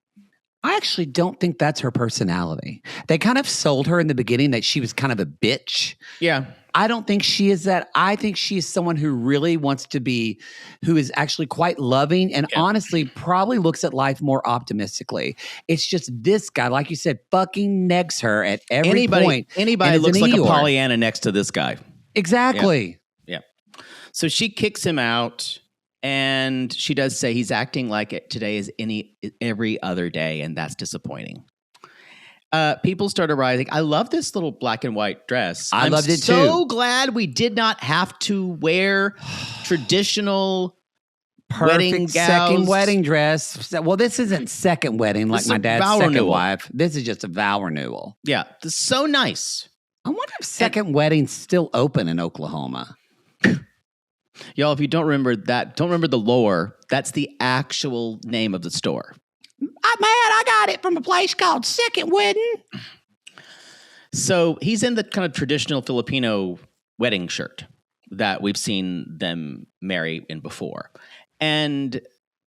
I actually don't think that's her personality. They kind of sold her in the beginning that she was kind of a bitch. Yeah. I don't think she is that. I think she is someone who really wants to be, who is actually quite loving and honestly probably looks at life more optimistically. It's just this guy, like you said, fucking negs her at every point. Anybody looks like a Pollyanna next to this guy. Exactly. Yeah. So she kicks him out. And she does say he's acting like it today is every other day, and that's disappointing. People started writing, I love this little black and white dress. I loved it too. I'm so glad we did not have to wear traditional wedding gowns. Second wedding dress. Well, this isn't second wedding like my dad's second wife. This is just a vow renewal. Yeah, this is so nice. I wonder if second wedding's still open in Oklahoma. Y'all, if you don't remember the lore, that's the actual name of the store. I got it from a place called Second Wedding. So he's in the kind of traditional Filipino wedding shirt that we've seen them marry in before. And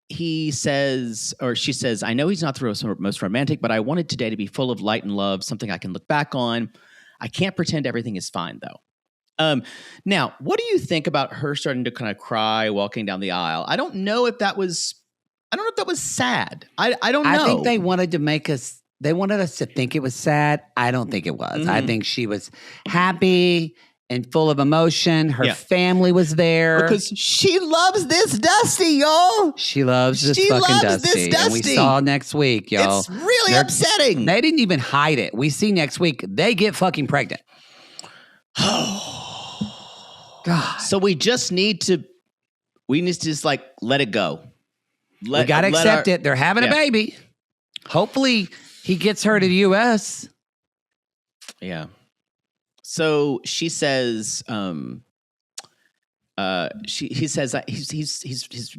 he says, or she says, I know he's not the most romantic, but I wanted today to be full of light and love, something I can look back on. I can't pretend everything is fine, though. Now, what do you think about her starting to kind of cry walking down the aisle? I don't know if that was sad. I don't know. I think they wanted us to think it was sad. I don't think it was. I think she was happy and full of emotion. Her family was there. Because she loves this Dusty, y'all. She loves this fucking Dusty. And we saw next week, y'all. It's really upsetting. They didn't even hide it. We see next week, they get fucking pregnant. God. So we just need to just like let it go. we got to accept it. They're having a baby. Hopefully he gets her to the U.S. Yeah. So she says, he says that he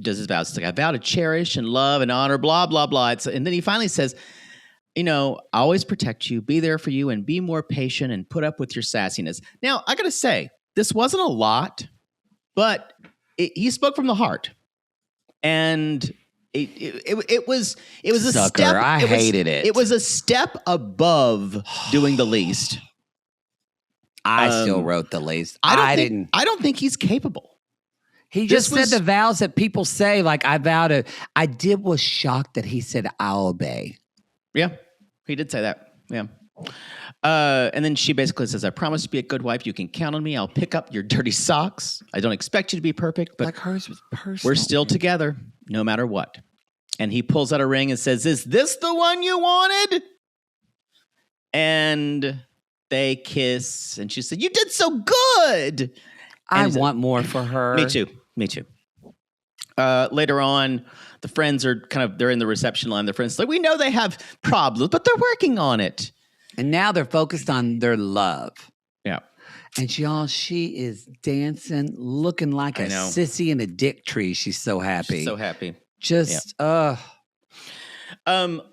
does his vows. It's like, I vow to cherish and love and honor, blah, blah, blah. And then he finally says, I always protect you, be there for you, and be more patient and put up with your sassiness. Now, I got to say, this wasn't a lot, but he spoke from the heart. And it was a Sucker, step. I hated it. It was a step above doing the least. I still wrote the least. I don't think he's capable. He just said the vows that people say, like, I vow to. I was shocked that he said, I'll obey. Yeah, he did say that. Yeah. And then she basically says, I promise to be a good wife. You can count on me. I'll pick up your dirty socks. I don't expect you to be perfect, but like hers was personal. We're still together no matter what. And he pulls out a ring and says, is this the one you wanted? And they kiss. And she said, you did so good. I want more for her. Me too. Later on, the friends are they're in the reception line. Their friends are like, we know they have problems, but they're working on it. And now they're focused on their love. Yeah. And she is dancing, looking like a sissy in a dick tree. She's so happy. She's so happy.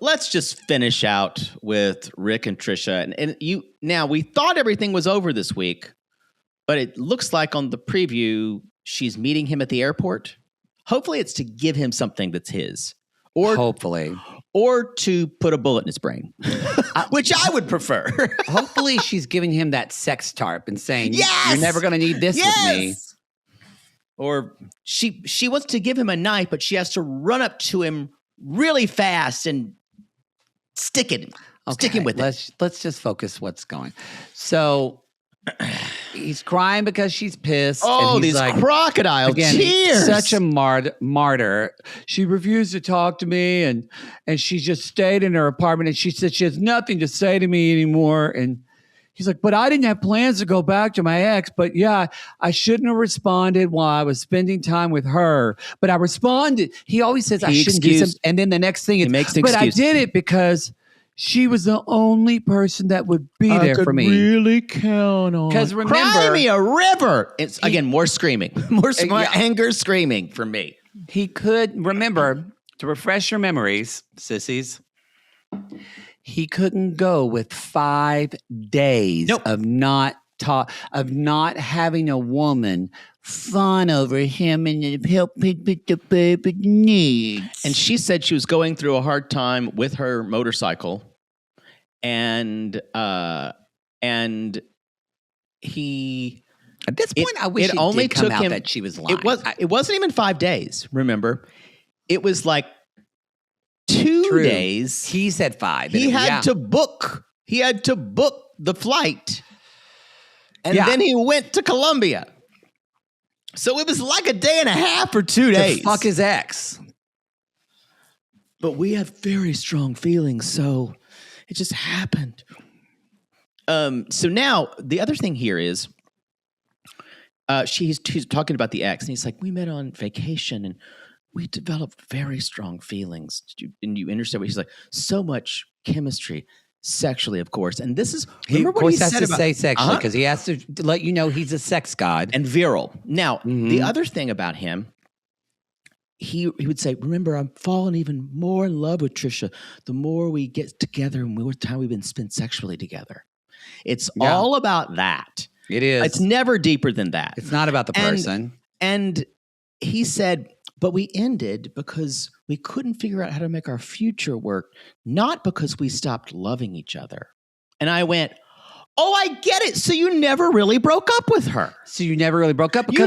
Let's just finish out with Rick and Trisha. And now we thought everything was over this week, but it looks like on the preview, she's meeting him at the airport. Hopefully it's to give him something that's his. Or to put a bullet in his brain, which I would prefer. Hopefully she's giving him that sex tarp and saying, you're never going to need this with me. Or she wants to give him a knife, but she has to run up to him really fast and stick him with it. Let's just focus what's going. So he's crying because she's pissed. Oh, and these crocodile tears. Such a martyr. She refused to talk to me and she just stayed in her apartment and she said she has nothing to say to me anymore. And he's like, but I didn't have plans to go back to my ex. But yeah, I shouldn't have responded while I was spending time with her. But I responded. He always says I shouldn't do something. And then the next thing is, but I did it because she was the only person that would be there for me. Really count on. Because remember, cry me a river. It's again more screaming, more anger, screaming from me. He could remember to refresh your memories, sissies. He couldn't go with 5 days of not having a woman fawn over him and help him with the baby needs. And she said she was going through a hard time with her motorcycle, and he. At this point, I wish it only did come out that she was lying. It wasn't even 5 days. Remember, it was like 2 days. He said 5. He had to book. He had to book the flight, and then he went to Colombia. So it was like a day and a half or 2 days. To fuck his ex. But we have very strong feelings, so it just happened. So now the other thing here is she's talking about the ex, and he's like, we met on vacation, and we developed very strong feelings. And you understand what he's like, so much chemistry. Sexually, of course. And this is... He, of course, has to say sexually because he has to let you know he's a sex god. And virile. Now, the other thing about him, he would say, remember, I'm falling even more in love with Trisha the more we get together and more time we've been spent sexually together. It's all about that. It is. It's never deeper than that. It's not about the person. And he said... But we ended because we couldn't figure out how to make our future work, not because we stopped loving each other. And I went, oh, I get it. So you never really broke up with her. Because we never broke up with her.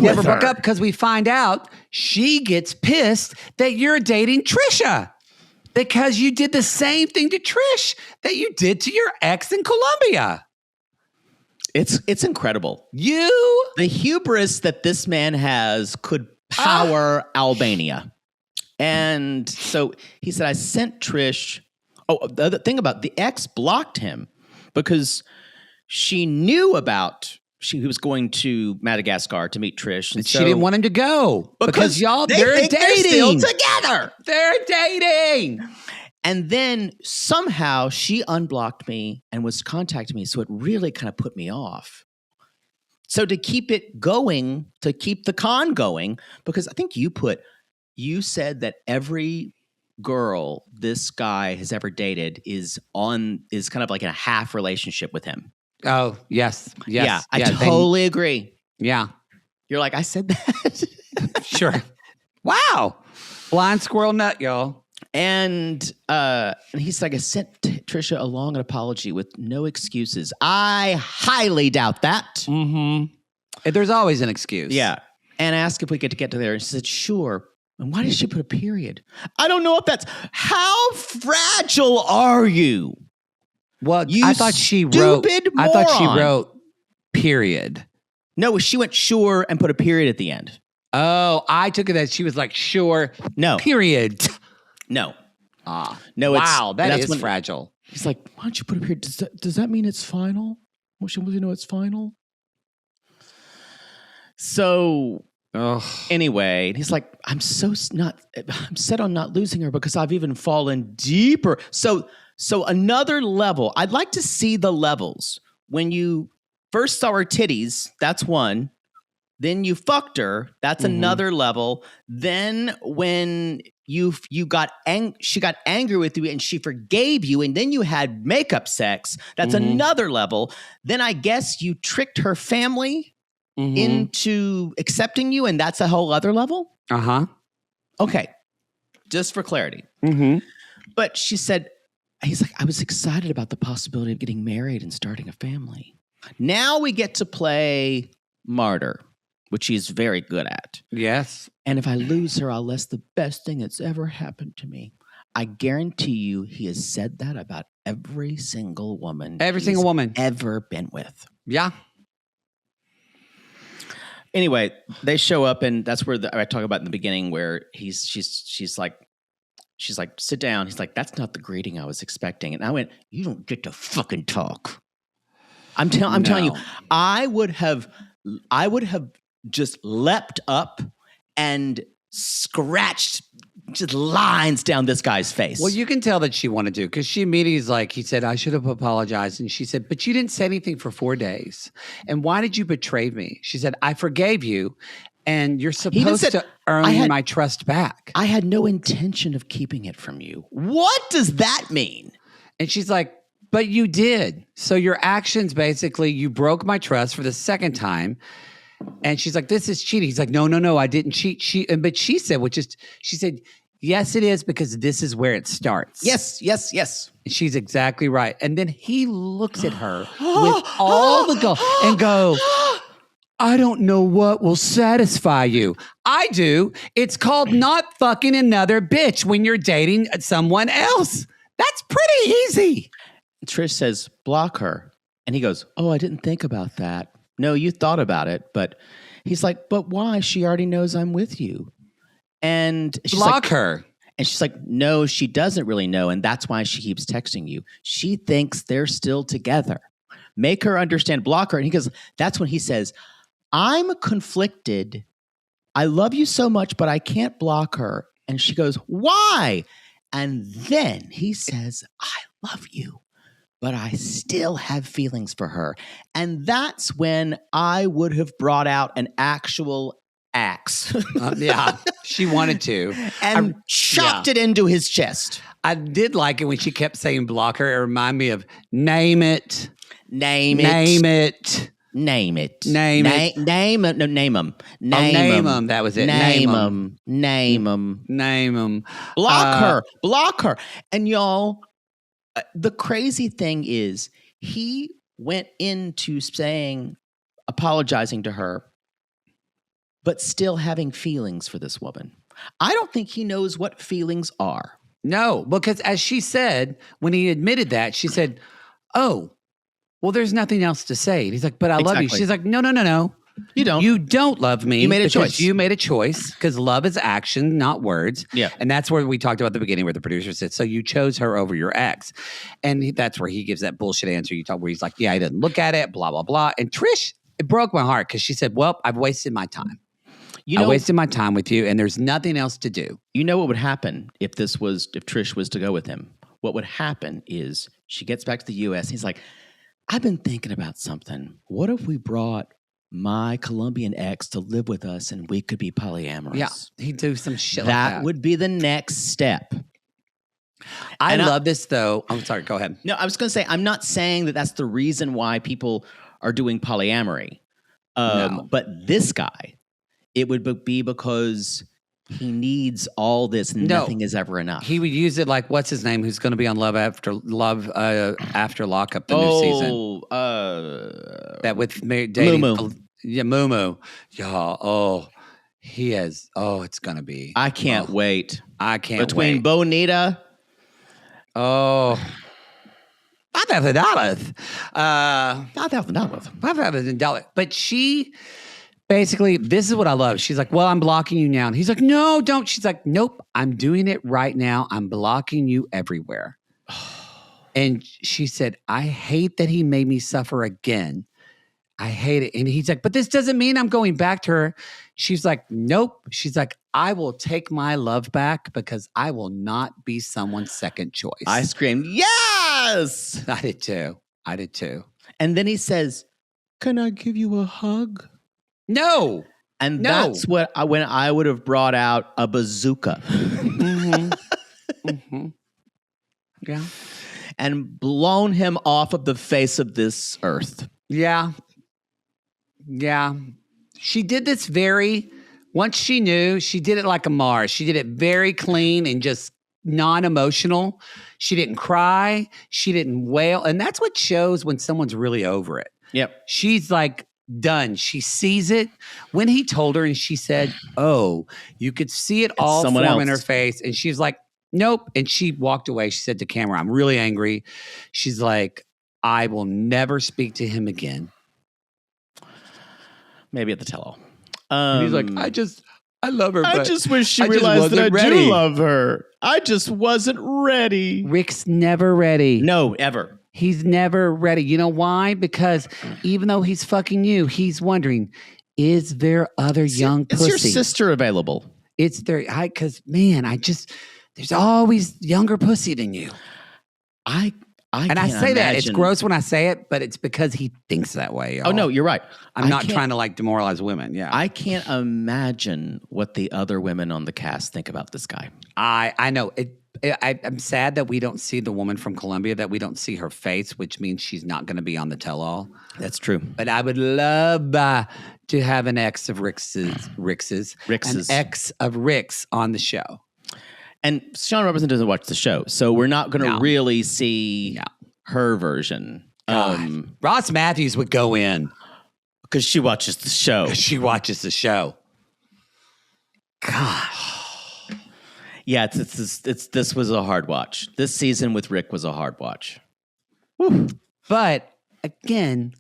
Never broke up because we find out she gets pissed that you're dating Trisha because you did the same thing to Trish that you did to your ex in Colombia. It's incredible. The hubris that this man has could power Albania. And so he said, I sent Trish. Oh, the other thing about the ex blocked him because she knew about he was going to Madagascar to meet Trish. And she didn't want him to go because y'all, they're dating. They're still together. They're dating. And then somehow she unblocked me and was contacting me. So it really kind of put me off. So to keep it going, to keep the con going, because I think you said that every girl this guy has ever dated is kind of like in a half relationship with him. Oh, yes. Yeah, I totally agree. Yeah. You're like, I said that? Sure. Wow. Blind squirrel nut, y'all. And he's like, I sent Trisha along an apology with no excuses. I highly doubt that. Mm-hmm. There's always an excuse. Yeah. And asked if we could get to there. And she said, sure. And why did she put a period? I don't know if that's... How fragile are you? Well, I thought she wrote period. No, she went sure and put a period at the end. Oh, I took it as she was like, sure. No. Period. No. No, wow, that is fragile. He's like, why don't you put a period? Does that mean it's final? Well, she wants to know it's final. So anyway, he's like, I'm set on not losing her because I've even fallen deeper. So another level. I'd like to see the levels. When you first saw her titties, that's one. Then you fucked her. That's another level. Then when she got angry with you and she forgave you, and then you had makeup sex. That's another level. Then I guess you tricked her family into accepting you, and that's a whole other level. Okay, just for clarity. But she said, he's like, I was excited about the possibility of getting married and starting a family. Now we get to play martyr, which he's very good at. Yes. And if I lose her, I'll lose the best thing that's ever happened to me. I guarantee you he has said that about every single woman. Ever been with. Yeah. Anyway, they show up, and that's where I talk about in the beginning where she's like, sit down. He's like, that's not the greeting I was expecting. And I went, you don't get to fucking talk. I'm telling you, I would have just leapt up and scratched just lines down this guy's face. Well, you can tell that she wanted to, because she immediately is like, he said, I should have apologized. And she said, but you didn't say anything for 4 days. And why did you betray me? She said, I forgave you, and you're supposed to earn my trust back. I had no intention of keeping it from you. What does that mean? And she's like, but you did. So your actions, basically, you broke my trust for the second time. And she's like, this is cheating. He's like, no, I didn't cheat. But she said, she said, yes, it is, because this is where it starts. Yes. And she's exactly right. And then he looks at her with all the go and go, I don't know what will satisfy you. I do. It's called not fucking another bitch when you're dating someone else. That's pretty easy. Trish says, block her. And he goes, oh, I didn't think about that. No, you thought about it. But he's like, but why? She already knows I'm with you. And she's block her. And she's like, no, she doesn't really know. And that's why she keeps texting you. She thinks they're still together. Make her understand, block her. And he goes, that's when he says, I'm conflicted. I love you so much, but I can't block her. And she goes, why? And then he says, I love you, but I still have feelings for her. And that's when I would have brought out an actual axe. Yeah, she wanted to. And chopped it into his chest. I did like it when she kept saying block her. It reminded me of name it. Name it. Name it. Name it. Name it. Name it. No, name them. Name them. That was it. Name them. Name them. Name them. Block her. Block her. And y'all, the crazy thing is he went into apologizing to her, but still having feelings for this woman. I don't think he knows what feelings are. No, because as she said, when he admitted that, she said, oh, well, there's nothing else to say. And he's like, but I love you. She's like, no. You don't. You don't love me. You made a choice. You made a choice, because love is action, not words. Yeah. And that's where we talked about at the beginning where the producer said, so you chose her over your ex. And that's where he gives that bullshit answer you talk, where he's like, yeah, I didn't look at it, blah, blah, blah. And Trish it broke my heart because she said, well, I've wasted my time. I wasted my time with you and there's nothing else to do. You know what would happen if Trish was to go with him? What would happen is she gets back to the U.S. He's like, I've been thinking about something. What if we brought my Colombian ex to live with us and we could be polyamorous? Yeah, he'd do some shit like that. That would be the next step. I love this, though. I'm sorry, go ahead. No, I was going to say, I'm not saying that that's the reason why people are doing polyamory. No. But this guy, it would be because he needs all this and nothing is ever enough. He would use it like, what's his name, who's going to be on Love After Lockup, the new season. That with dating. Moo. Yeah, Moo. Yeah, he is. Oh, it's going to be. I can't wait. I can't Between wait. Bonita. $5,000. $5,000. But she basically, this is what I love. She's like, well, I'm blocking you now. And he's like, no, don't. She's like, nope, I'm doing it right now. I'm blocking you everywhere. And she said, I hate that he made me suffer again. I hate it. And he's like, but this doesn't mean I'm going back to her. She's like, nope. She's like, I will take my love back because I will not be someone's second choice. I screamed, yes! I did too. And then he says, can I give you a hug? No. And that's when I would have brought out a bazooka. Yeah. And blown him off of the face of this earth. Yeah. She did this once she knew, she did it like a Mars. She did it very clean and just non-emotional. She didn't cry. She didn't wail. And that's what shows when someone's really over it. Yep. She's like done. She sees it. When he told her and she said, oh, you could see it all form in her face. And she's like, nope. And she walked away. She said to camera, I'm really angry. She's like, I will never speak to him again. Maybe at the tell-all. And he's like, I love her. I just wish she realized that I do love her. I just wasn't ready. Rick's never ready. No, ever. He's never ready. You know why? Because even though he's fucking you, he's wondering, is there other young pussy? Is your sister available? It's there. Because, man, there's always younger pussy than you. I say that. It's gross when I say it, but it's because he thinks that way. Y'all. Oh, no, you're right. I'm not trying to like demoralize women. Yeah. I can't imagine what the other women on the cast think about this guy. I know. I'm sad that we don't see the woman from Colombia, that we don't see her face, which means she's not going to be on the tell-all. That's true. But I would love to have an ex of Rick's on the show. And Sean Robertson doesn't watch the show, so we're not going to really see her version. Ross Matthews would go in. Because she watches the show. God. Yeah, this was a hard watch. This season with Rick was a hard watch. Woo. But, again,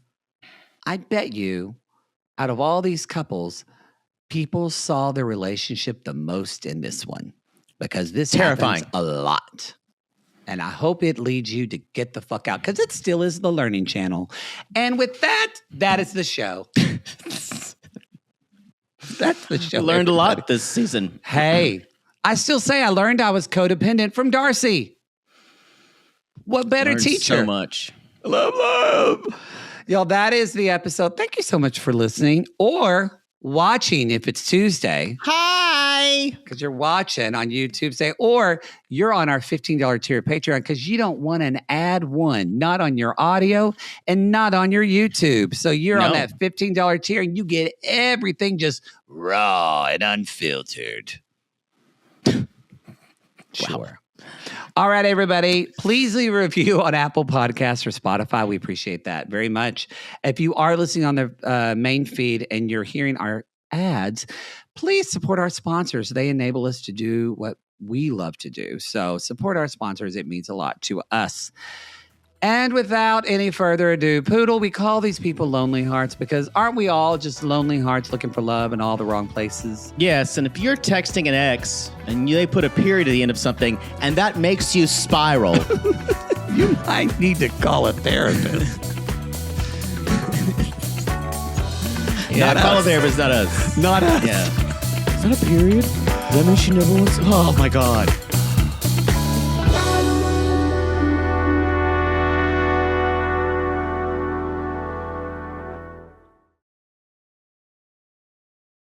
I bet you, out of all these couples, people saw their relationship the most in this one. Because this happens a lot. And I hope it leads you to get the fuck out. Because it still is the Learning Channel. And with that is the show. That's the show. I learned a lot this season. Hey, I still say I learned I was codependent from Darcy. What better teacher? So much. Love. Y'all, that is the episode. Thank you so much for listening or watching if it's Tuesday. Hi. Because you're watching on YouTube, say, or you're on our $15 tier of Patreon because you don't want an ad not on your audio and not on your YouTube. So you're on that $15 tier and you get everything just raw and unfiltered. Sure. Wow. All right, everybody. Please leave a review on Apple Podcasts or Spotify. We appreciate that very much. If you are listening on the main feed and you're hearing our ads, please support our sponsors. They enable us to do what we love to do. So support our sponsors. It means a lot to us. And without any further ado, Poodle, we call these people lonely hearts because aren't we all just lonely hearts looking for love in all the wrong places? Yes, and if you're texting an ex and they put a period at the end of something and that makes you spiral, you might need to call a therapist. Yeah, couples therapist, not us. Not us. Yeah. Is that a period? Does that mean she never wants? Oh my God.